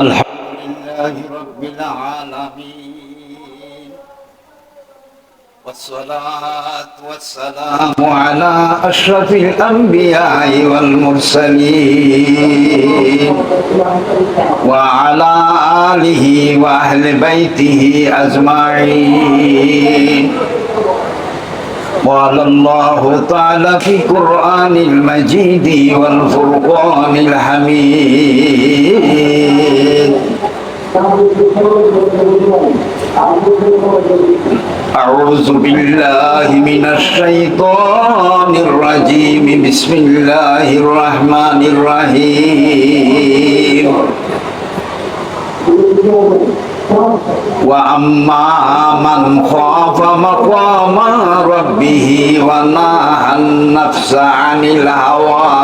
আলহামদুলিল্লাহি রাব্বিল আলামিন والصلاة والسلام على أشرف الأنبياء والمرسلين وعلى آله وأهل بيته أجمعين. قال الله تعالى في القرآن المجيد والفرقان الحميد: أعوذ بالله من الشيطان الرجيم. بسم الله الرحمن الرحيم. وأما من خاف مقام ربه ونهى النفس عن الهوى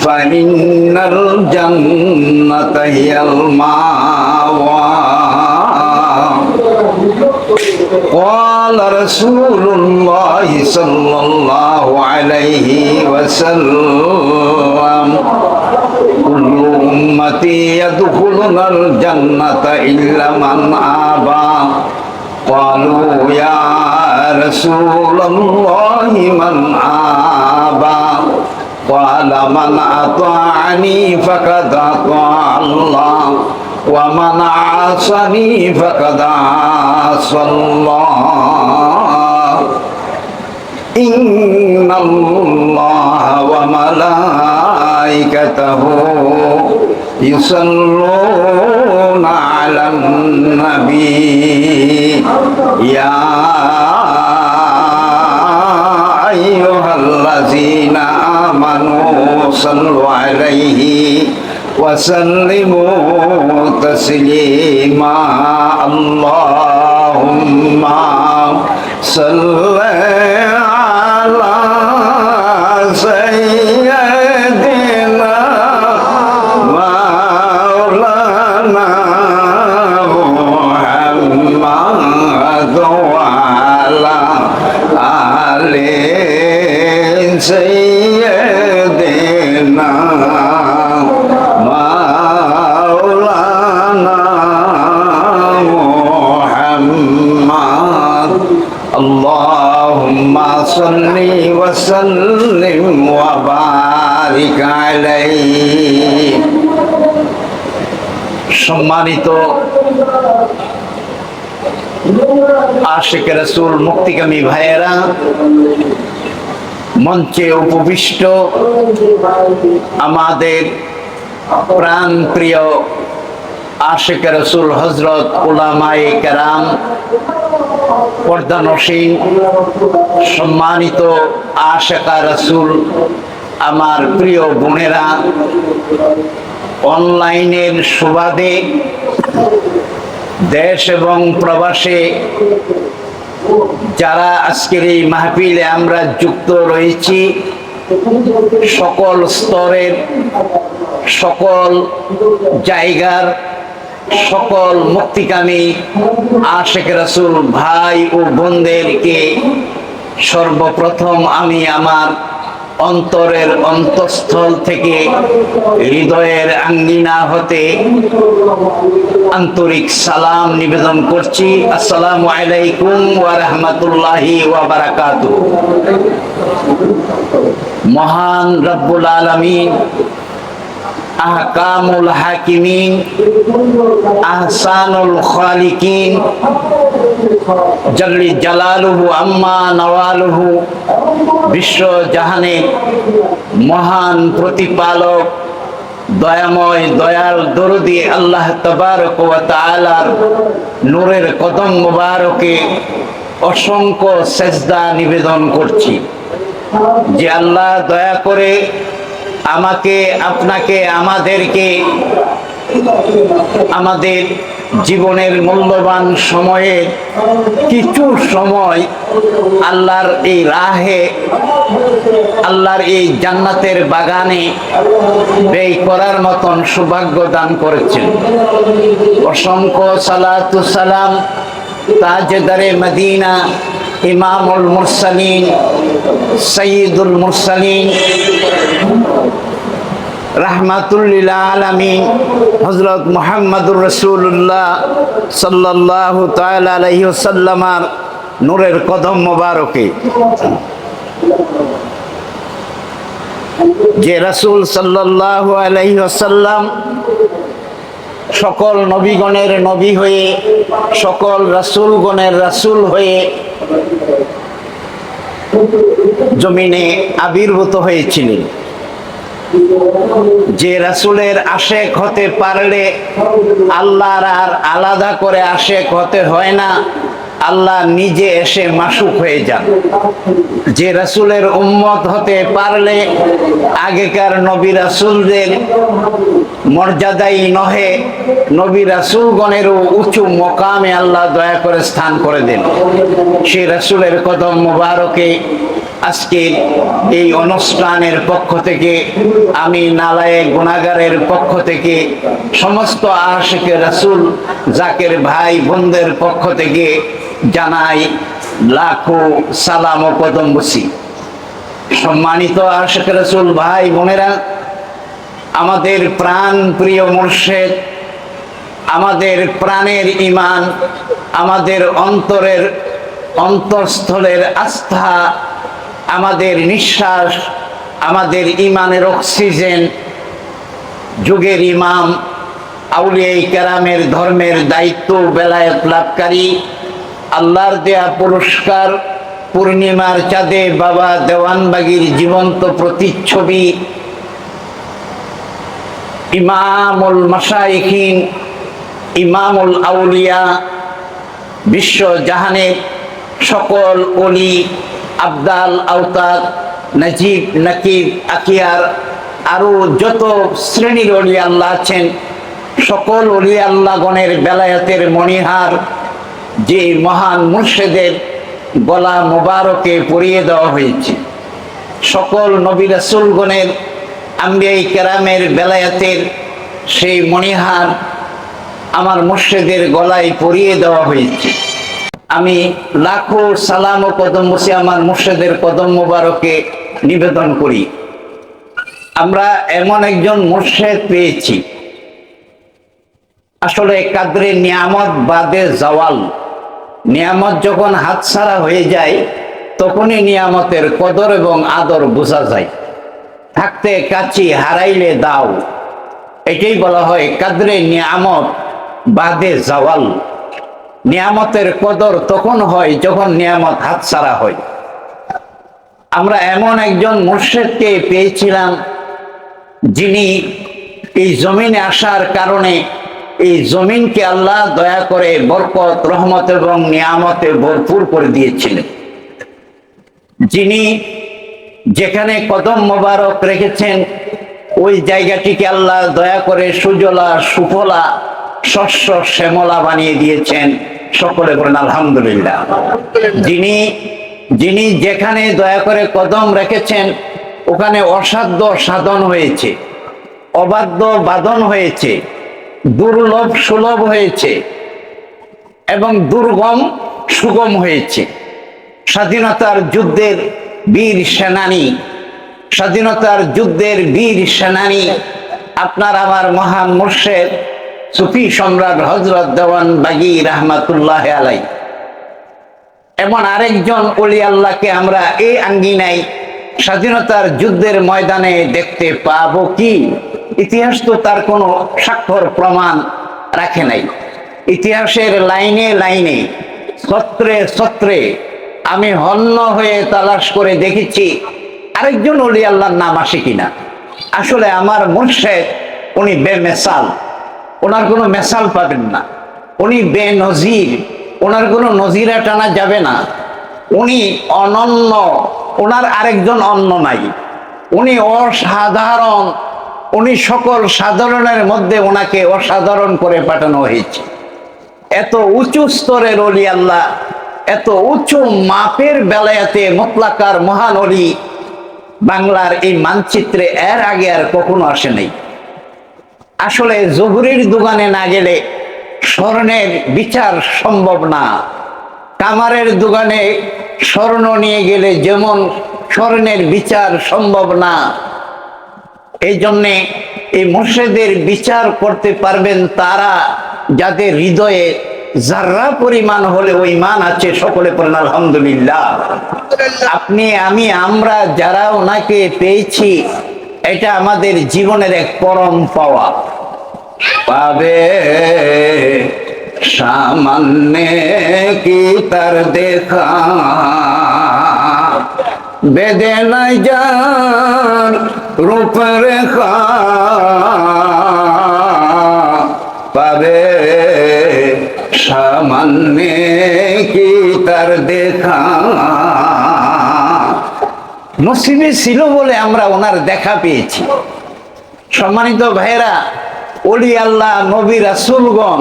فإن الجنة هي المأوى. قال رسول الله صلى الله عليه وسلم: كل أمتي يدخلون الجنة إلا من أبى. قالوا يا رسول الله من أبى؟ قال: من أطاعني فقد أطاع الله ومن عصاني فقد عصى الله. إن الله وملائكته يصلون على النبي يا أيها الذين آمنوا صلوا عليه وسلموا تسليما. اللهم صل على سيدنا مولانا محمد وعلى آل سيدنا مولانا محمد. اللهم صل وسلم وبارك عليه. সম্মানিত আশিক রাসূল মুক্তিকামী ভাইয়েরা, মঞ্চে উপবিষ্ট আমাদের প্রাণ প্রিয় আশিক রাসূল হযরত উলামায়ে কেরাম, পর্দানশীন সম্মানিত আশিকা রাসূল, আমার প্রিয় বোনেরা, অনলাইনের সুবাদে দেশ এবং প্রবাসে যারা আজকের এই মাহফিলে আমরা যুক্ত রয়েছি, সকল স্তরের, সকল জায়গার, সকল মুক্তিকামী আশিক রাসূল ভাই ও বোনদেরকে সর্বপ্রথম আমি আমার অন্তরের অন্তঃস্থল থেকে, হৃদয়ের আঙ্গিনা হতে আন্তরিক সালাম নিবেদন করছি। আসসালামু আলাইকুম ওয়া রাহমাতুল্লাহি ওয়া বারাকাতুহু। মহান রব্বুল আলামিন, আহকামুল হাকিমিন, আহসানুল খালিকিন, জাল্লি জালালুহু আম্মা নওয়ালুহু, বিশ্ব জাহানে মহান প্রতিপালক, দয়াময় দয়াল দরদি আল্লাহ তাবারক ওয়া তাআলার নূরের কদম মুবারকে অসংখ্য সেজদা নিবেদন করছি যে আল্লাহ দয়া করে আমাকে, আপনাকে, আমাদেরকে আমাদের জীবনের মূল্যবান সময়ে কিছু সময় আল্লাহর এই রাহে, আল্লাহর এই জান্নাতের বাগানে ব্যয় করার মতন সৌভাগ্য দান করেছেন। অসংখ্য সালাতু সালাম তাজদারে মদিনা ইমামুল মুরসালিন সাইয়্যিদুল মুরসালিন রাহমাতুল লিল আলামিন হযরত মুহাম্মদুর রাসূলুল্লাহ সাল্লাল্লাহু তাআলা আলাইহি ওয়াসাল্লামের নূরের কদম মোবারকে যে রাসূল সাল্লাল্লাহু আলাইহি ওয়াসাল্লাম সকল নবীগণের নবী হয়ে সকল রাসূলগণের রাসূল হয়ে জমিনে আবির্ভূত হয়েছিলেন। যে রাসূলের আশেক হতে পারলে আল্লাহর আর আলাদা করে আশেক হতে হয় না, আল্লাহ নিজে এসে মাসুক হয়ে যান। যে রাসূলের উম্মত হতে পারলে আগেকার নবী রাসূলদের মর্যাদাই নহে, নবী রাসূলগণেরও উঁচু মকামে আল্লাহ দয়া করে স্থান করে দেন। সেই রাসূলের কদম মোবারকে আজকের এই অনুষ্ঠানের পক্ষ থেকে আমি নালায়েক গুনাহগারের পক্ষ থেকে সমস্ত আশিকে রাসূল জাকের ভাই বোনদের পক্ষ থেকে জানাই লাখো সালাম ও কদম বসি। সম্মানিত আশিকে রাসূল ভাই বোনেরা, আমাদের প্রাণ প্রিয় মুর্শিদ, আমাদের প্রাণের ঈমান, আমাদের অন্তরের অন্তঃস্থলের আস্থা, আমাদের নিঃশ্বাস, আমাদের ঈমানের অক্সিজেন, যুগের ইমাম, আউলিয়ায়ে কেরামের ধর্মের দায়িত্ব বেলায়েত লাভকারী, আল্লাহর দেয়া পুরস্কার, পূর্ণিমার চাঁদে বাবা দেওয়ানবাগীর জীবন্ত প্রতিচ্ছবি, ইমামুল মাশায়েখিন, ইমামুল আউলিয়া, বিশ্ব জাহানের সকল ওলি, আবদাল, আওতাদ, নাজিব, নাকিব, আকিয়ার, আরো যত শ্রেণীর ওলি আল্লাহ আছেন, সকল ওলি আল্লাহগণের বেলায়েতের মণিহার যে মহান মুর্শিদের গলা মোবারকে পরিয়ে দেওয়া হয়েছে, সকল নবী রাসূলগণের আম্বিয়ায়ে কেরামের বেলায়েতের সেই মণিহার আমার মুর্শিদের গলায় পরিয়ে দেওয়া হয়েছে। আমি লাখো সালাম ও কদম বসে আমার মুর্শিদের কদম মোবারকে নিবেদন করি। আমরা এমন একজন মুর্শিদ পেয়েছি, আসলে কাদরে নিয়ামত বাদে জাওয়াল। নিয়ামত যখন হাতছাড়া হয়ে যায় তখনই নিয়ামতের কদর এবং আদর বোঝা যায়। থাকতে কাছি হারাইলে দাও, এটাই বলা হয় কাদরে নিয়ামত বাদে জাওয়াল। নিয়ামতের কদর তখন হয় যখন নিয়ামত হাতছাড়া হয়। আমরা এমন একজন মুর্শিদকে পেয়েছিলাম যিনি এই জমিনে আসার কারণে এই জমিনকে আল্লাহ দয়া করে বরকত, রহমত এবং নিয়ামতে ভরপুর করে দিয়েছিলেন। যিনি যেখানে কদম মোবারক রেখেছেন ওই জায়গাটিকে আল্লাহ দয়া করে সুজলা সুফলা শস্য শ্যামলা বানিয়ে দিয়েছেন। সকলে বলেন আলহামদুলিল্লাহ। যিনি যেখানে দয়া করে কদম রেখেছেন ওখানে অসাধ্য সাধন হয়েছে, অবাধ্য বাদন হয়েছে, দুর্লভ সুলভ হয়েছে এবং দুর্গম সুগম হয়েছে। স্বাধীনতার যুদ্ধের বীর সেনানী, স্বাধীনতার যুদ্ধের বীর সেনানী আপনার আমার মহান মুর্শিদ সুফি সম্রাট হযরত দেওয়ানবাগী রাহমাতুল্লাহ আলাইহি। এমন আরেকজন ওলি আল্লাহকে আমরা এই আঙ্গিনায় স্বাধীনতার যুদ্ধের ময়দানে দেখতে পাবো কি? ইতিহাস তো তার কোনো স্বাক্ষর প্রমাণ রাখে নাই। ইতিহাসের লাইনে লাইনে সত্রে সত্রে আমি হন্য হয়ে তালাশ করে দেখেছি আরেকজন ওলি আল্লাহর নাম আসে কিনা। আসলে আমার মুর্শিদ উনি বেমেসাল, ওনার কোনো মেসাল পাবেন না। উনি বেনজির, ওনার কোনো নজিরা টানা যাবে না। উনি অনন্য, ওনার আরেকজন অন্য নাই। উনি অসাধারণ, উনি সকল সাধারণের মধ্যে ওনাকে অসাধারণ করে পাঠানো হয়েছে। এত উঁচু স্তরের ওলি আল্লাহ, এত উঁচু মাপের বেলায়াতে মুতলাকার মহান ওলি বাংলার এই মানচিত্রে এর আগে আর কখনো আসে নাই। আসলে জহুরির দোকানে না গেলে স্বর্ণের বিচার সম্ভব না, কামারের দোকানে স্বর্ণ নিয়ে গেলে যেমন স্বর্ণের বিচার সম্ভব না, এই জন্যে এই মুর্শিদের বিচার করতে পারবেন তারা যাদের হৃদয়ে যারা পরিমাণ হলে ওই ঈমান আছে। সকলে পড়েন আলহামদুলিল্লাহ। আপনি আমি আমরা যারা ওনাকে পেয়েছি, এটা আমাদের জীবনের এক পরম পাওয়া। পাবে সামান্যে কি তার দেখা, বেদে নাই যার রূপরেখা, পাবে সামান্যে কি তার দেখা। নসিবে ছিল বলে আমরা ওনার দেখা পেয়েছি। সম্মানিত ভাইরা, ওলি আল্লাহ নবী রাসূলগণ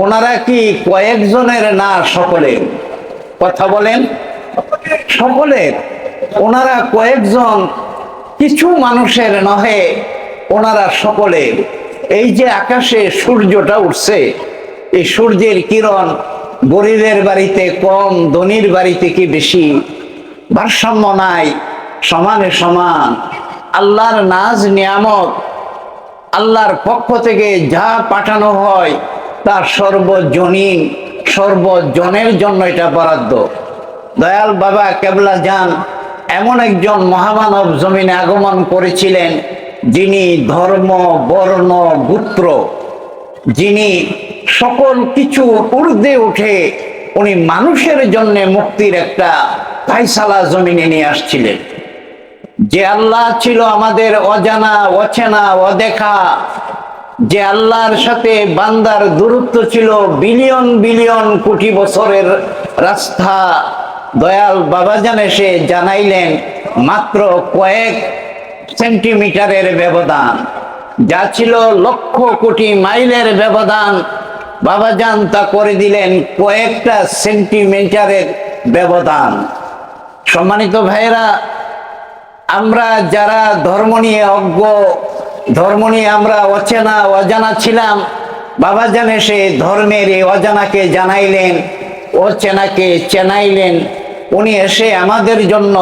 ওনারা কি কয়েকজনের না সকলের? কথা বলেন, সকলের। ওনারা কয়েকজন, কিছু মানুষের নহে, ওনারা সকলের। এই যে আকাশে সূর্যটা উঠছে, এই সূর্যের কিরণ গরিবের বাড়িতে কম, ধনীর বাড়িতে কি বেশি? ভারসাম্য নাই, সমানে সমান। আল্লাহর নাজ নিয়ামত, আল্লাহর পক্ষ থেকে যা পাঠানো হয় তা সর্বজনীন, সর্বজনের জন্য এটা বরাদ্দ। দয়াল বাবা কেবলা যান এমন একজন মহামানব জমিনে আগমন করেছিলেন, যিনি ধর্ম, বর্ণ, গোত্র, যিনি সকল কিছু ঊর্ধ্বে উঠে উনি মানুষের জন্য মুক্তির একটা ফায়সালা জমিনে নিয়ে আসছিলেন। যে আল্লাহ ছিল আমাদের অজানা, অচেনা, অদেখা, যে আল্লাহর সাথে বান্দার দূরত্ব ছিল বিলিয়ন বিলিয়ন কোটি বছরের রাস্তা, দয়াল বাবাজান এসে জানাইলেন মাত্র কয়েক সেন্টিমিটারের ব্যবধান। যা ছিল লক্ষ কোটি মাইলের ব্যবধান, বাবাজান তা করে দিলেন কয়েকটা সেন্টিমিটারের ব্যবধান। সম্মানিত ভাইরা, আমরা যারা ধর্ম নিয়ে অজ্ঞ, ধর্ম নিয়ে আমরা অচেনা অজানা ছিলাম, বাবাজান এসে ধর্মের এই অজানাকে জানাইলেন, অচেনাকে চেনাইলেন। উনি এসে আমাদের জন্য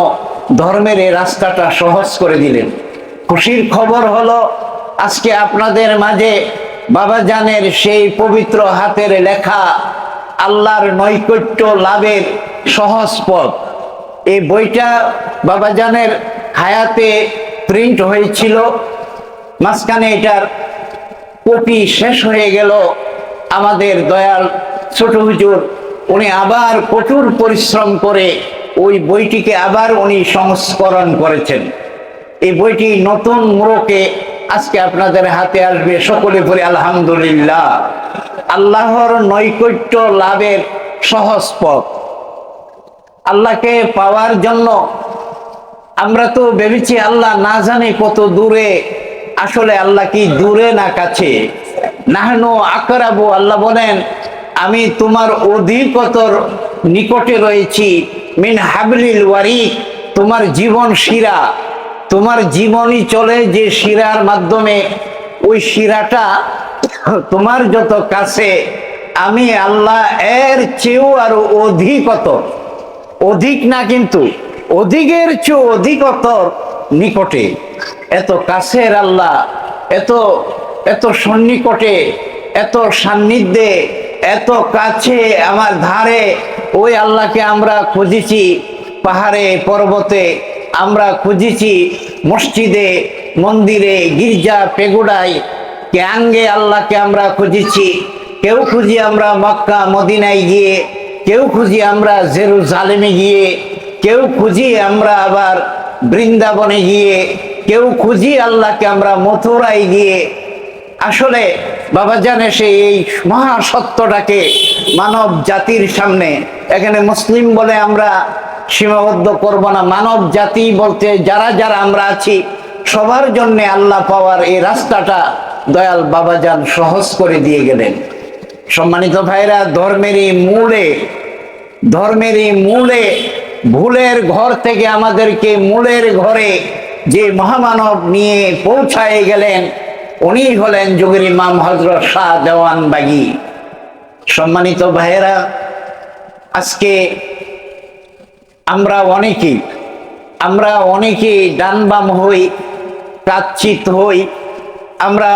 ধর্মের এই রাস্তাটা সহজ করে দিলেন। খুশির খবর হলো, আজকে আপনাদের মাঝে বাবাজানের সেই পবিত্র হাতের লেখা আল্লাহর নৈকট্য লাভের সহজ পথ, এই বইটা বাবাজানের হায়াতে প্রিন্ট হয়েছিল। মাঝখানে এটার কপি শেষ হয়ে গেল। আমাদের দয়াল ছোট হুজুর উনি আবার কঠোর পরিশ্রম করে ওই বইটিকে আবার উনি সংস্করণ করেছেন। এই বইটি নতুন মোড়কে আজকে আপনাদের হাতে আসবে। সকলে পড়ে আলহামদুলিল্লাহ। আল্লাহর নৈকট্য লাভের সহজ পথ। আল্লাহকে পাওয়ার জন্য আমরা তো ভেবেছি আল্লাহ না জানে কত দূরে, আসলে আল্লাহ কি দূরে না কাছে? নাহনু আকরাবু, আল্লাহ বলেন আমি তোমার অধিকতর নিকটে রয়েছি। মিন হাবলিল ওয়ারিক, তোমার জীবন শিরা, তোমার জীবনই চলে যে শিরার মাধ্যমে, ওই শিরাটা তোমার যত কাছে, আমি আল্লাহ এর চেয়েও আরো অধিকতর, অধিক না কিন্তু অধিকের চেয়ে অধিকতর নিকটে। এত কাছের আল্লাহ, এত এত সন্নিকটে, এত সান্নিধ্যে, এত কাছে আমার ধারে, ওই আল্লাহকে আমরা খুঁজেছি পাহাড়ে পর্বতে, আমরা খুঁজেছি মসজিদে মন্দিরে গির্জা পেগুড়ায়, ক্যাঙ্গে আল্লাহকে আমরা খুঁজেছি। কেউ খুঁজি আমরা মক্কা মদিনায় গিয়ে, কেউ খুঁজি আমরা জেরুজালেমে গিয়ে, কেউ খুঁজি আমরা আবার বৃন্দাবনে গিয়ে, কেউ খুঁজি আল্লাহকে আমরা মথুরায় গিয়ে। আসলে বাবাজান এসে এই মহাসত্যটাকে মানব জাতির সামনে, এখানে মুসলিম বলে আমরা সীমাবদ্ধ করব না, মানব জাতি বলতে যারা যারা আমরা আছি সবার জন্য আল্লাহ পাওয়ার এই রাস্তাটা দয়াল বাবাজান সহজ করে দিয়ে গেলেন। সম্মানিত ভাইরা, ধর্মের এই মূলে ভুলের ঘর থেকে আমাদেরকে মূলের ঘরে যে মহামানব নিয়ে পৌঁছায় গেলেন, উনি হলেন যুগের ইমাম হযরত শাহ দেওয়ান বাগী। সম্মানিত ভাইয়েরা, আজকে আমরা অনেকেই ডান বাম হই, কাচ্চিত হই, আমরা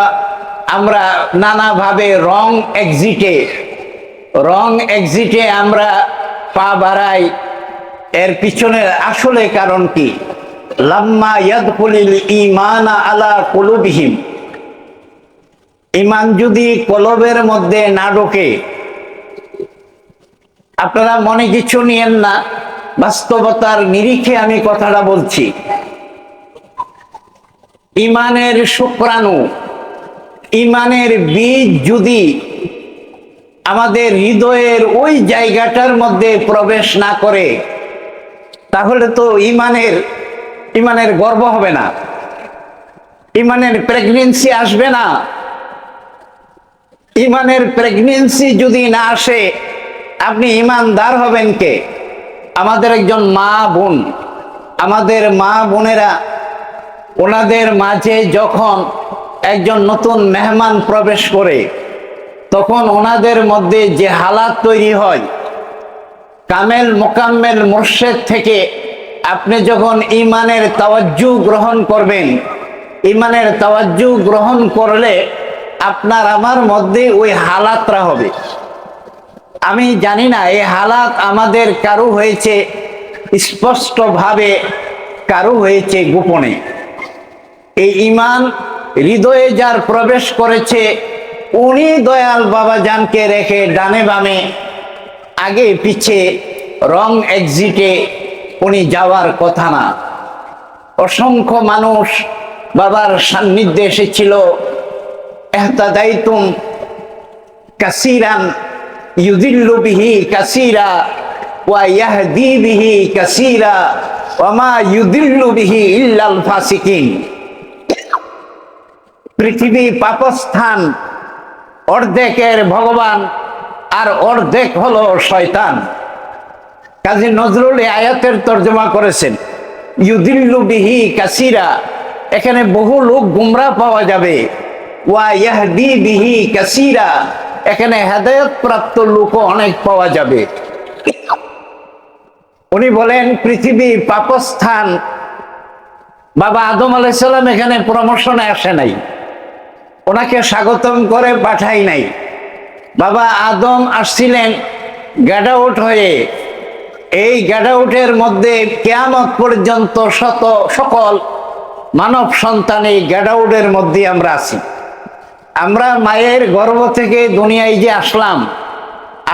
আমরা নানাভাবে রং এক্সিটে আমরা পা বাড়াই। এর পিছনে আসলে কারণ কি? লাম্মা ইয়াদখুলিল ঈমানা আলা কুলুবিহিম, ঈমান যদি কলবের মধ্যে না ঢোকে, আপনারা মনে কিছু নিয়েন না, বাস্তবতার নিরিখে আমি কথাটা বলছি। ঈমানের শুক্রাণু, ঈমানের বীজ যদি আমাদের হৃদয়ের ওই জায়গাটার মধ্যে প্রবেশ না করে, তাহলে তো ঈমানের গর্ব হবে না, ঈমানের প্রেগনেন্সি আসবে না। ঈমানের প্রেগনেন্সি যদি না আসে, আপনি ঈমানদার হবেন কে? আমাদের একজন আমাদের মা বোনেরা, ওনাদের মাঝে যখন একজন নতুন মেহমান প্রবেশ করে, তখন ওনাদের মধ্যে যে হালাত তৈরি হয়, কামেল মোকাম্মেল মুর্শেদ থেকে আপনি যখন ঈমানের তাওয়াজ্জু গ্রহণ করবেন, ঈমানের তাওয়াজ্জু গ্রহণ করলে আপনার আমার মধ্যে ওই হালাতরা হবে। আমি জানি না এই হালাত আমাদের কারো হয়েছে স্পষ্টভাবে, কারো হয়েছে গোপনে। এই ঈমান হৃদয়ে যার প্রবেশ করেছে, উনি দয়াল বাবাজানকে রেখে ডানে বামে আগে পিছে রং এক্সিটে উনি যাওয়ার কথা না। অসংখ্য মানুষ বাবার সান্নিধ্যে এসেছিল। ইহতাদাইতুম কাসীরান ইউদিল্লু বিহি কাসীরা ওয়া ইয়াহদি বিহি কাসীরা ওয়া মা ইউদিল্লু বিহি ইল্লাল ফাসিকিন। পৃথিবী পাপস্থান, অর্ধেকের ভগবান আর অর্ধেক হলো শয়তান। কাজী নজরুল এই আয়াতের তর্জমা করেছেন, ইউদিল্লু বিহি কাসীরা, এখানে বহু লোক গুমরাহ পাওয়া যাবে। ওয়া ইয়াহদি বিহি কাসীরা, এখানে হেদায়েত প্রাপ্ত লোকও অনেক পাওয়া যাবে। উনি বলেন পৃথিবী পাপস্থান। বাবা আদম আলাইহিস সালাম এখানে প্রমোশনে আসে নাই, ওনাকে স্বাগতম করে পাঠাই নাই। বাবা আদম আসছিলেন গেট আউট হয়ে। এই গেট আউটের মধ্যে কিয়ামত পর্যন্ত সকল মানব সন্তান এই গেট আউটের মধ্যে আমরা আছি। আমরা মায়ের গর্ভ থেকে দুনিয়ায় যে আসলাম,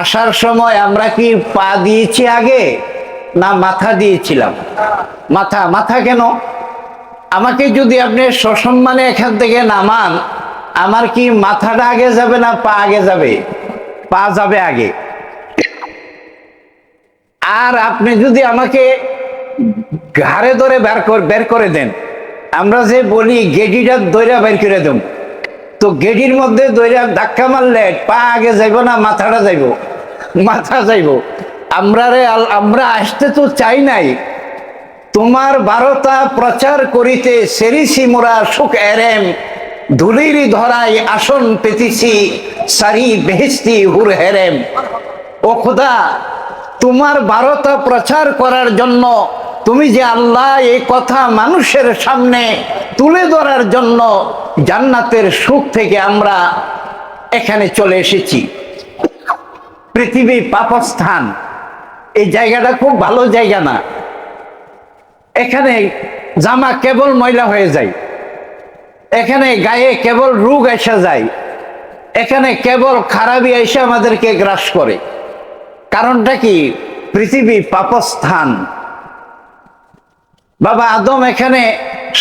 আসার সময় আমরা কি পা দিয়েছি আগে না মাথা দিয়েছিলাম? মাথা কেন? আমাকে যদি আপনি সসম্মানে এখান থেকে নামান, আমার কি মাথাটা আগে যাবে না পা আগে যাবে? পা যাবে আগে। আর আপনি যদি আমাকে ঘাড়ে ধরে বের করে দেন, আমরা যে বলি গেডিটা দইরা বের করে দেব, তো গেডির মধ্যে দইরা ধাক্কা মারলে পা আগে যাইব না মাথাটা যাইব? মাথা যাইব। আমরা আসতে তো চাই নাই। তোমার বারতা প্রচার করিতে সেরিসি মোরা সুখ এরেম, ধুলির ধরাই আসন পেতিছি সারি বেহেস্তি হুর হেরেম। ও খোদা, তোমার বারতা প্রচার করার জন্য তুমি যে আল্লাহ এই কথা মানুষের সামনে তুলে ধরার জন্য জান্নাতের সুখ থেকে আমরা এখানে চলে এসেছি। পৃথিবী পাপস্থান, এই জায়গাটা খুব ভালো জায়গা না। এখানে জামা কেবল ময়লা হয়ে যায়, এখানে গায়ে কেবল রোগ এসে যায়, এখানে কেবল খারাপি এসে আমাদেরকে গ্রাস করে। কারণটা কি? পৃথিবী পাপস্থান। বাবা আদম এখানে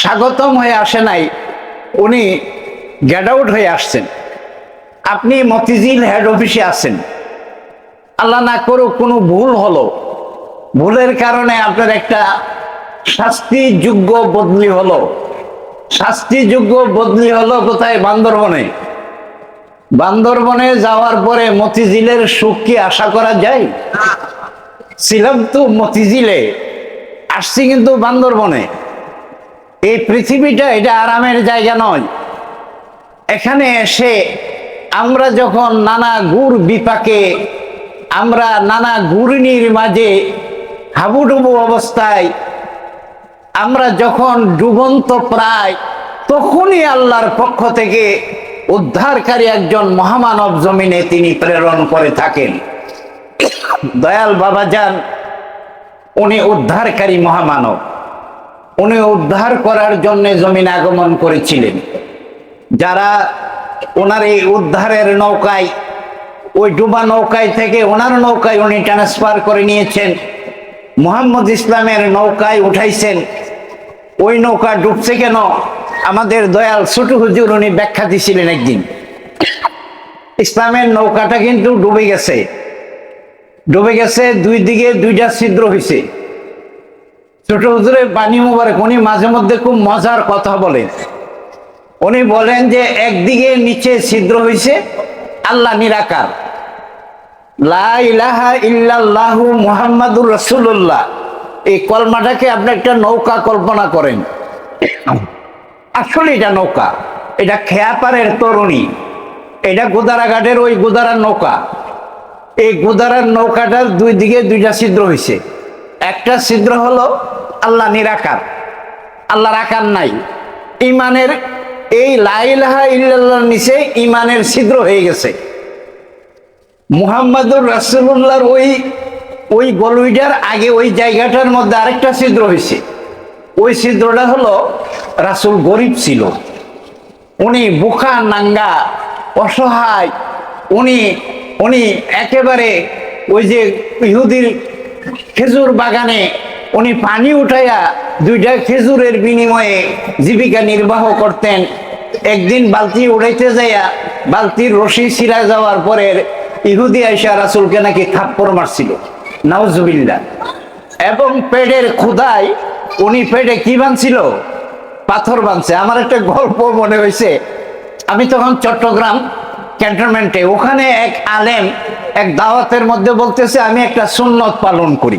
স্বাগতম হয়ে আসে নাই, উনি গেট আউট হয়ে আসছেন। আপনি মতিঝিল হেড অফিসে আছেন, আল্লাহ না করুক কোনো ভুল হলো, ভুলের কারণে আপনার একটা শাস্তিযোগ্য বদলি হলো। শাস্তিযোগ্য বদলি হলো কোথায়? বান্দরবনে। বান্দরবনে যাওয়ার পরে মতিঝিলের সুখ কি আশা করা যায়? ছিলাম তো মতিঝিলে, আসছি কিন্তু বান্দরবনে। এই পৃথিবীটা এটা আরামের জায়গা নয়। এখানে এসে আমরা যখন নানা গুড় বিপাকে, আমরা নানা ঘূর্ণির মাঝে হাবুডুবু অবস্থায় আমরা যখন ডুবন্ত প্রায়, তখনই আল্লাহর পক্ষ থেকে উদ্ধারকারী একজন মহামানব জমিনে তিনি প্রেরণ করে থাকেন। দয়াল বাবাজান উনি উদ্ধারকারী মহামানব, উনি উদ্ধার করার জন্য জমিনে আগমন করেছিলেন। যারা ওনার এই উদ্ধারের নৌকায়, ওই ডুবা নৌকায় থেকে ওনার নৌকায় উনি ট্রান্সফার করে নিয়েছেন, মুহাম্মদ ইসলামের নৌকায় উঠাইছেন। ওই নৌকা ডুবছে কেন, আমাদের দয়াল ছোট হুজুর উনি ব্যাখ্যা দিছিলেন একদিন। ইসলামের নৌকাটা কিন্তু ডুবে গেছে, ডুবে গেছে, দুই দিকে দুইটা ছিদ্র হয়েছে। ছোট হুজুরের বাণী মুবারক উনি মাঝে মধ্যে খুব মজার কথা বলেন। উনি বলেন যে একদিকে নিচে ছিদ্র হয়েছে, আল্লাহ নিরাকার, লা ইলাহা ইল্লাল্লাহু মুহাম্মাদুর রাসূলুল্লাহ, এই কলমাটাকে আপনি একটা নৌকা কল্পনা করেন। আসলে এটা নৌকা, এটা খেয়াপাড়ের তরুণী, এটা গোদারাঘাটের ওই গোদারার নৌকা। এই গোদারার নৌকাটার দুই দিকে দুইটা ছিদ্র হয়েছে। একটা ছিদ্র হলো আল্লাহ নিরাকার, আল্লাহর আকার নাই। ইমানের এই লা ইলাহা ইল্লাল্লাহর নিচে ইমানের ছিদ্র হয়ে গেছে। মুহাম্মাদুর রাসূলুল্লাহর ওই গলুইটার আগে ওই জায়গাটার মধ্যে আরেকটা ছিদ্র হয়েছে। ওই ছিদ্রটা হলো রাসূল গরিব ছিল, উনি বোকা নাঙ্গা অসহায়, উনি একেবারে ওই যে ইহুদির খেজুর বাগানে উনি পানি উঠাইয়া দুইটা খেজুরের বিনিময়ে জীবিকা নির্বাহ করতেন। একদিন বালতি উঠাইতে যাইয়া বালতির রশি ছিঁড়া যাওয়ার পরে ইহুদি আইসা রাসূলকে নাকি থাপ্পড় মারছিল, নাউজুবিল্লাহ। এবং পেটের ক্ষুধায় উনি পেটে কি বাঁধছিল, পাথর বাঁধছে। আমার একটা গল্প মনে হয়েছে, আমি তখন চট্টগ্রাম ক্যান্টনমেন্টে, ওখানে এক আলেম এক দাওয়াতের মধ্যে বলতেছে আমি একটা সুন্নত পালন করি।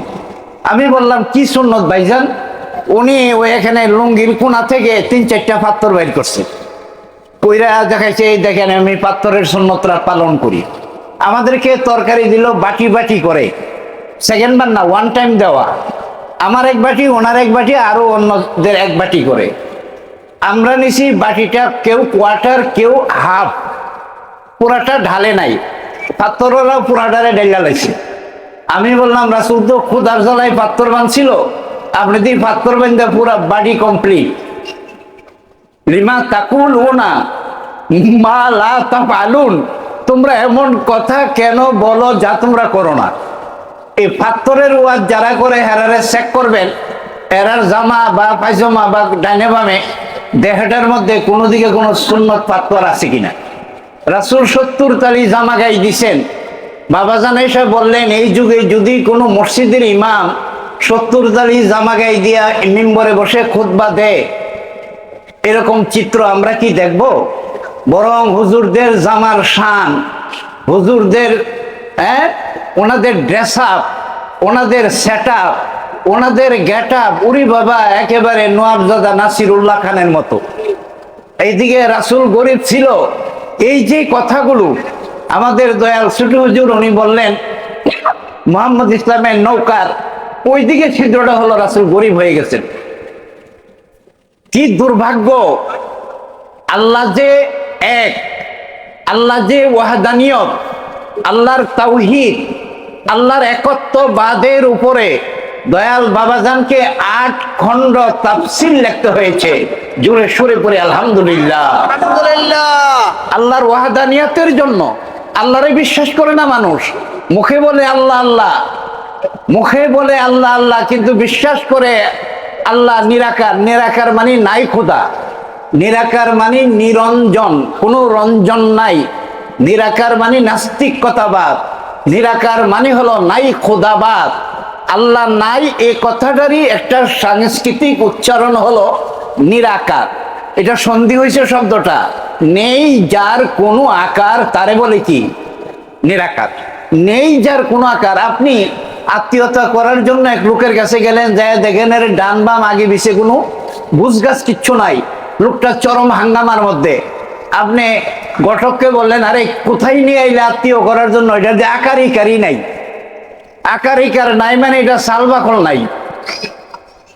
আমি বললাম কি সুন্নত ভাইজান? উনি ওই এখানে লুঙ্গির কোনা থেকে 3-4টা পাথর বের করছে, কইরা দেখাইছে এই দেখেন আমি পাথরের সুন্নতরা পালন করি। আমাদেরকে তরকারি দিল বাটি বাটি করে, সেকেন্ড বার না, ওয়ান টাইম দেওয়া। আমার এক বাটি, ওনার এক বাটি, আরো অন্যদের এক বাটি করে। আমরা নিছি বাটিটা কেউ কোয়ার্টার কেউ হাফ, পুরাটা ঢালে নাই, পাথররা পুরাটারে ঢেলা লাগছে। আমি বললাম রাসূল তো ক্ষুধার জ্বালায় পাথর বাঁধছিল, আপনি দি পাথর বান্ধা পুরা বাড়ি কমপ্লিট। লিমা তাকুলুনা মা লা তাফআলুন, তোমরা এমন কথা কেন বলো যা তোমরা করো না। এই পাথরের ওয়াজ যারা করে হেরারে চেক করবেন, এরার জামা বা পায়জামা বা ডাইনে বামে দেহটার মধ্যে কোনো দিকে কোনো সুন্নত পাথর আছে কিনা। রাসূল 70 তালি জামা গাই দিছেন। বাবাজান এসে বললেন এই যুগে যদি কোনো মসজিদের ইমাম 70 তালি জামা গাই দিয়া মিম্বরে বসে খুতবা দেয়, এরকম চিত্র আমরা কি দেখব? বরং হুজুরদের জামার শান, হুজুরদের ওনাদের ড্রেস আপ, ওনাদের সেট আপ, ওনাদের গেট আপ, উরি বাবা একেবারে নওয়াবজাদা নাসিরুল্লাহ খানের মতো। এইদিকে রাসূল গরিব ছিল। এই যে কথাগুলো আমাদের দয়াল ছোট হুজুর উনি বললেন মুহাম্মদ ইসলামের নৌকার ওইদিকে ছিদ্রটা হলো রাসূল গরিব হয়ে গেছেন। কি দুর্ভাগ্য! আল্লাহ যে এক, আল্লাহ যে ওয়াহদানিয়ত, আল্লাহর তাওহীদ, আল্লাহর একত্ববাদের উপরে দয়াল বাবাজানকে 8 খণ্ড তাফসীর লিখতে হয়েছে। জোরে সুরে পড়ে আলহামদুলিল্লাহ। আল্লাহর ওয়াহদানিয়তের জন্য। আল্লাহরে বিশ্বাস করে না মানুষ, মুখে বলে আল্লাহ আল্লাহ, মুখে বলে আল্লাহ আল্লাহ, কিন্তু বিশ্বাস করে আল্লাহ নিরাকার। নিরাকার মানে নাই খোদা, নিরাকার মানে নিরঞ্জন, কোনো রঞ্জন নাই। নিরাকার মানে নাস্তিকতাবাদ, নিরাকার মানে হলো নাই খোদাবাদ। আল্লাহ নাই এই কথাটারই একটা সাংস্কৃতিক উচ্চারণ হলো নিরাকার। এটা সন্ধি হয়েছে শব্দটা, নেই যার কোনো আকার তারে বলে কি নিরাকার। নেই যার কোনো আকার। আপনি আত্মীয়তা করার জন্য এক লোকের কাছে গেলেন, যায় দেখেন এর ডান বাম আগে পিছে কোনো বুঝ গাছ কিচ্ছু নাই, লোকটা চরম হাঙ্গামার মধ্যে। আপনি ঘটককে বললেন আরে কোথায় নিয়ে আইলে আত্মীয় করার জন্য, এটা যে আকারই কারি নাই। আকার ইকার নাই মানে এটা সালবাকল নাই।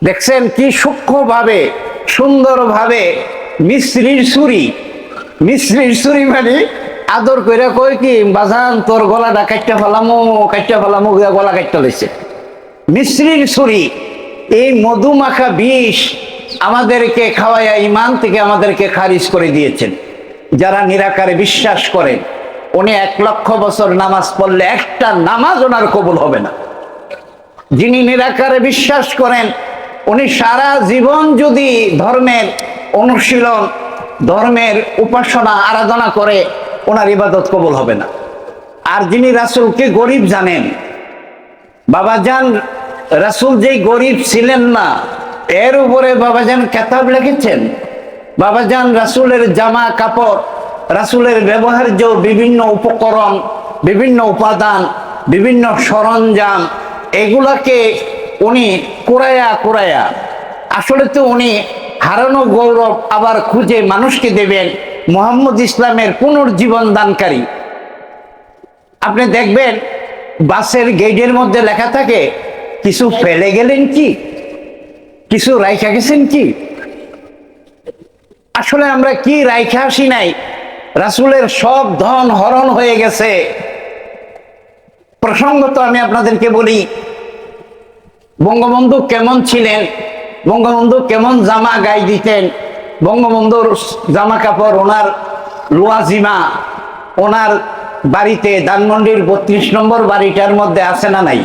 দেখছেন কি সূক্ষ্মভাবে সুন্দরভাবে মিস্ত্রির ছুরি মানে আদর কইরা কই কি বাজান তোর গলাটা কাটতে ফেলামো গলা কাটতে লইছে। মিস্ত্রির ছুরি এই মধুমাখা বিষ আমাদেরকে খাওয়াইয়া ইমান থেকে আমাদেরকে খারিজ করে দিয়েছেন। যারা নিরাকারে বিশ্বাস করেন উনি 1,00,000 বছর নামাজ পড়লে একটা নামাজ ওনার কবুল হবে না। যিনি নিরাকারে বিশ্বাস করেন উনি সারা জীবন যদি ধর্মের অনুশীলন ধর্মের উপাসনা আরাধনা করে ওনার ইবাদত কবুল হবে না। আর যিনি রাসূলকে গরিব জানেন, বাবাজান রাসূল যেই গরিব ছিলেন না এর উপরে বাবাজান কিতাব লিখেছেন। বাবাজান রাসূলের জামা কাপড়, রাসূলের ব্যবহার্য বিভিন্ন উপকরণ, বিভিন্ন উপাদান, বিভিন্ন সরঞ্জাম এগুলাকে উনি কুড়াইয়া আসলে তো উনি হারানো গৌরব আবার খুঁজে মানুষকে দেবেন। মুহাম্মদ ইসলামের পুনর্জীবন দানকারী। আপনি দেখবেন বাসের গেটের মধ্যে লেখা থাকে কিছু ফেলে গেলেন কি, কিছু রাইখা গেছেন কি। আসলে আমরা কি রাইখা আসি নাই? রাসূলের সব ধন হরণ হয়ে গেছে। প্রসঙ্গত আমি আপনাদেরকে বলি, বঙ্গবন্ধু কেমন ছিলেন, বঙ্গবন্ধু কেমন জামা গায়ে দিতেন, বঙ্গবন্ধুর জামা কাপড় ওনার লুয়াজিমা ওনার বাড়িতে ধানমন্ডির 32 নম্বর বাড়িটার মধ্যে আছে না নাই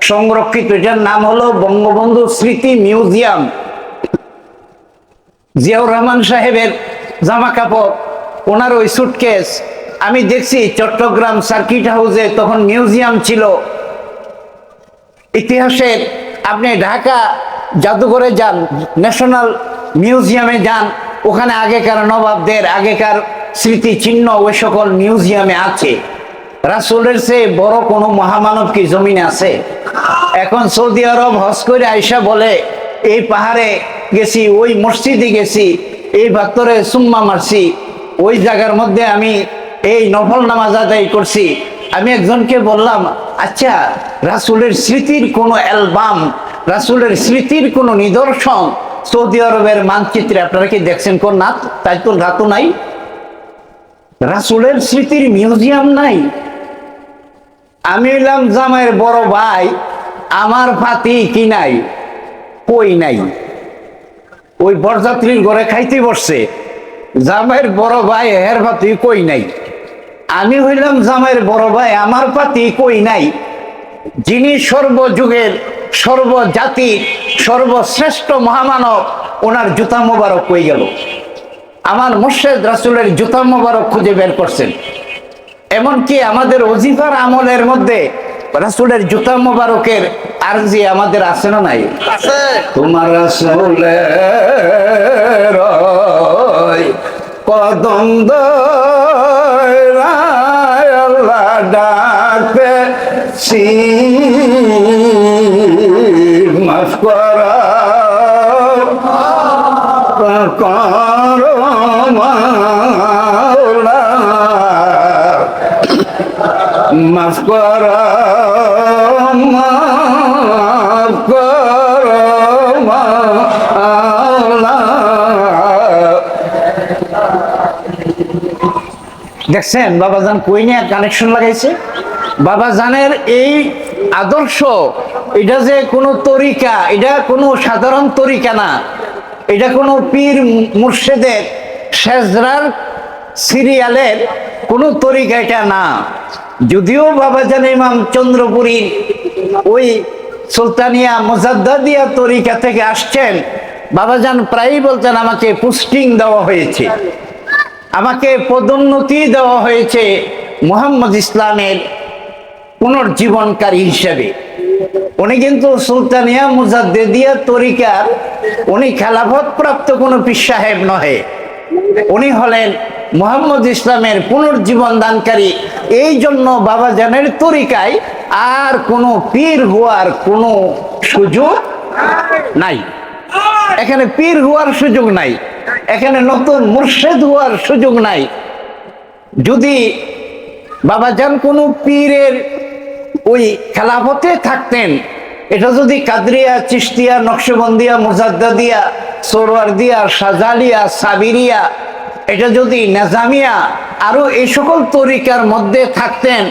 সংরক্ষিত। এটার নাম হলো বঙ্গবন্ধু স্মৃতি মিউজিয়াম। জিয়াউর রহমান সাহেবের জামা কাপড় ওনার ওই সুটকেস আমি দেখছি চট্টগ্রাম সার্কিট হাউসে, তখন মিউজিয়াম ছিল। ইতিহাসের আপনি ঢাকা জাদুঘরে যান, ন্যাশনাল মিউজিয়ামে যান, ওখানে আগেকার নবাবদের আগেকার স্মৃতি চিহ্ন ওই সকল মিউজিয়ামে আছে। রাসূলের চেয়ে বড় কোনো মহামানব কি জমিনে আছে? এখন সৌদি আরব হজ করে আইসা বলে এই পাহাড়ে গেছি, ওই মসজিদে গেছি, এই ভাতরে সুম্মা মারছি, ওই জায়গার মধ্যে আমি এই নফল নামাজ আদায় করছি। আমি একজনকে বললাম, আচ্ছা রাসূলের স্মৃতির কোনো অ্যালবাম, রাসূলের স্মৃতির কোনো নিদর্শন সৌদি আরবের মানচিত্রে আপনারা কি দেখছেন? কোন না, তাই তো ধাতু নাই, রাসূলের স্মৃতির মিউজিয়াম নাই। আমি হইলাম জামাইয়ের বড় ভাই, আমার ফাতি কি নাই? কই নাই। ওই বরযাত্রীর ঘরে খাইতে বসছে, জামাইয়ের বড় ভাই হের ফাতি কই নাই। আমি হইলাম জামাইয়ের বড় ভাই, আমার ফাতি কই নাই। যিনি সর্বযুগের সর্বজাতির সর্বশ্রেষ্ঠ মহামানব ওনার জুতা মোবারক কই গেল? আমার মুর্শিদ রাসূলের জুতা মোবারক খুঁজে বের করছেন। এমনকি আমাদের ওজিফার আমলের মধ্যে রাসূলের জুতা মোবারকের আরজি আমাদের আছে না নাই? আছে। তোমার রাসূলের কদম দরায় আল্লাহ ডাকে মাফ করা মাফ করো, মাফ করো মাওলা। দেখছেন বাবাজান কই নিয়ে কানেকশন লাগাইছে। বাবাজানের এই আদর্শ, এটা যে কোনো তরিকা, এটা কোনো সাধারণ তরিকা না, এটা কোনো পীর মুর্শিদের শেজরার সিরিয়ালের কোনো তরিকা এটা না। যদিও বাবাজান ইমাম চন্দ্রপুরী ওই সুলতানিয়া মুজাদ্দাদিয়া তরিকা থেকে আসছেন, বাবাজান প্রায়ই বলতেন আমাকে পোস্টিং দেওয়া হয়েছে, আমাকে পদোন্নতি দেওয়া হয়েছে মুহাম্মদ ইসলামের পুনর্জীবনকারী হিসেবে। উনি কিন্তু সুলতানিয়া মুজাদ্দিদিয়া তরিকার উনি খেলাফত প্রাপ্ত কোনো পীর সাহেব নহে, উনি হলেন মুহাম্মদ ইসলামের পুনর্জীবন দানকারী। এই জন্য বাবাজানের তরিকায় আর কোনো পীর হওয়ার কোনো সুযোগ নাই। এখানে পীর হওয়ার সুযোগ নাই, এখানে নতুন মুর্শিদ হওয়ার সুযোগ নাই। যদি বাবাজান কোনো পীরের ওই খেলাফতে থাকতেন, এটা যদি কাদরিয়া, চিশতিয়া, নকশবন্দিয়া, মুজাদ্দাদিয়া, সোহরাওয়ার্দিয়া, শাজালিয়া, সাবিরিয়া, এটা যদি নেজামিয়া, আরো এই সকল তরিকার মধ্যে থাকতেন,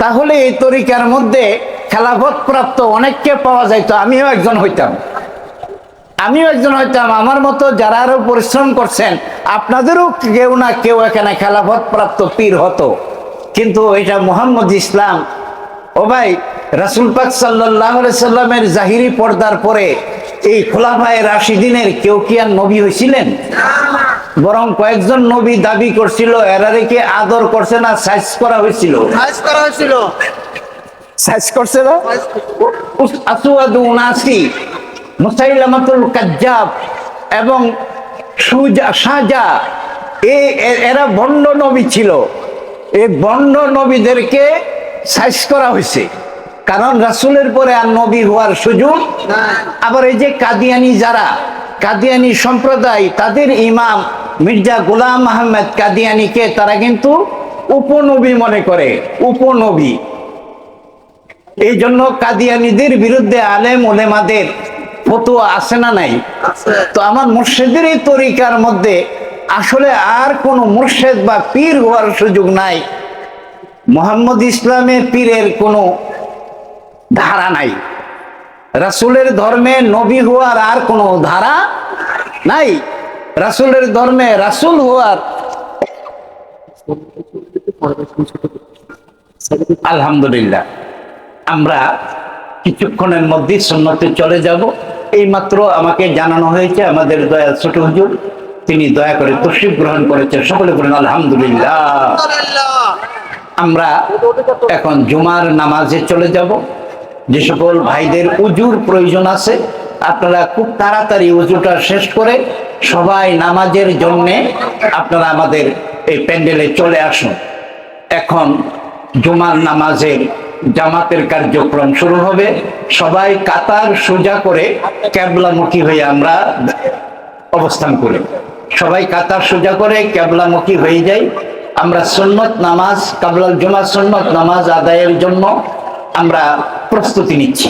তাহলে এই তরিকার মধ্যে খেলাফত প্রাপ্ত অনেককে পাওয়া যাইতো। আমিও একজন হইতাম, আমার মতো যারা আরো পরিশ্রম করছেন, আপনাদেরও কেউ না কেউ এখানে খেলাফত প্রাপ্ত পীর হতো। কিন্তু এটা মুহাম্মদ ইসলাম, ও ভাই, রাসূল পাক সাল্লাল্লাহু আলাইহি সাল্লামের জাহিরি পর্দার পরে এই খোলাফায়ে রাশিদিনের কেউ কি আর নবী হয়েছিলেন? বরং কয়েকজন নবী দাবি করছিল, এরারে আদর করছে না সাইজ করা হয়েছিল? সাইজ করছে না? আসওয়াদু উনাসি, মুসাইলামাতুল কাজ্জাব এবং শাহজা, এরা ভণ্ড নবী ছিল। এই ভণ্ড নবীদেরকে সাইজ করা হয়েছে, কারণ রাসূলের পরে আর নবী হওয়ার সুযোগ। আবার এই যে কাদিয়ানি, যারা কাদিয়ানি সম্প্রদায়, তাদের ইমাম মির্জা গোলাম আহমেদ কাদিয়ানিকে তারা কিন্তু উপনবী মনে করে, উপনবী। এই জন্য কাদিয়ানিদের বিরুদ্ধে আলেম ওলেমাদের ফতোয়া আছে না নাই? তো আমার মুর্শিদের এই তরিকার মধ্যে আসলে আর কোন মুর্শিদ বা পীর হওয়ার সুযোগ নাই। মুহাম্মদ ইসলামের পীরের কোনো ধারা নাই। রাসূলের ধর্মে নবী হওয়ার আর কোনো ধারা নাই। রাসূলের ধর্মে রাসূল হওয়ার, আলহামদুলিল্লাহ, আমরা কিছুক্ষণের মধ্যে সুন্নতে চলে যাব। এইমাত্র আমাকে জানানো হয়েছে আমাদের দয়াল ছোট হুজুর, তিনি দয়া করে তশরিফ গ্রহণ করেছেন। সকলে বলেন আলহামদুলিল্লাহ। আমরা এখন জুমার নামাজে চলে যাব। যে সকল ভাইদের উজুর প্রয়োজন আছে, আপনারা খুব তাড়াতাড়ি উজুটা শেষ করে সবাই নামাজের জন্য আপনারা আমাদের এই প্যান্ডেলে চলে আসুন। এখন জুমার নামাজের জামাতের কার্যক্রম শুরু হবে। সবাই কাতার সোজা করে কিবলামুখী হয়ে আমরা অবস্থান করি। সবাই কাতার সোজা করে কিবলামুখী হয়ে যাই। আমরা সুন্নত নামাজ, কাবলাল জুমা সুন্নত নামাজ আদায়ের জন্য আমরা প্রস্তুতি নিচ্ছি।